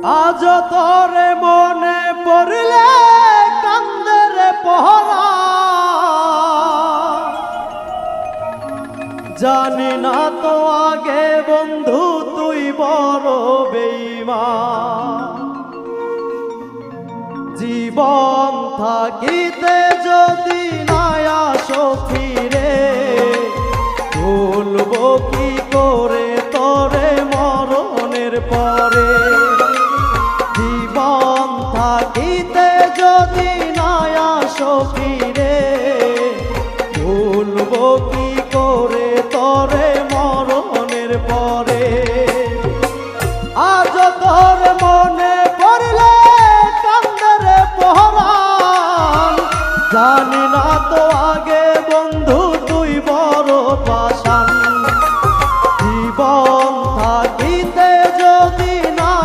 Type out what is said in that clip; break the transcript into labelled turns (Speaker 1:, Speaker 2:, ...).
Speaker 1: আজ তোরে মনে পড়লে কান্দে রে পহরা, জানি না তো আগে বন্ধু তুই বড় বেঈমান। জীবন থাকিতে যদি না আসো ফিরে, ভুলবো কি করে তোরে মরণের পরে। জীবন থাকিতে যদি না আসো ফিরে, ভুলবো কি করে তোরে মরণের পরে। আজ তোর মনে পড়লে কান্দে রে পহরান, জানি না তো আগে বন্ধু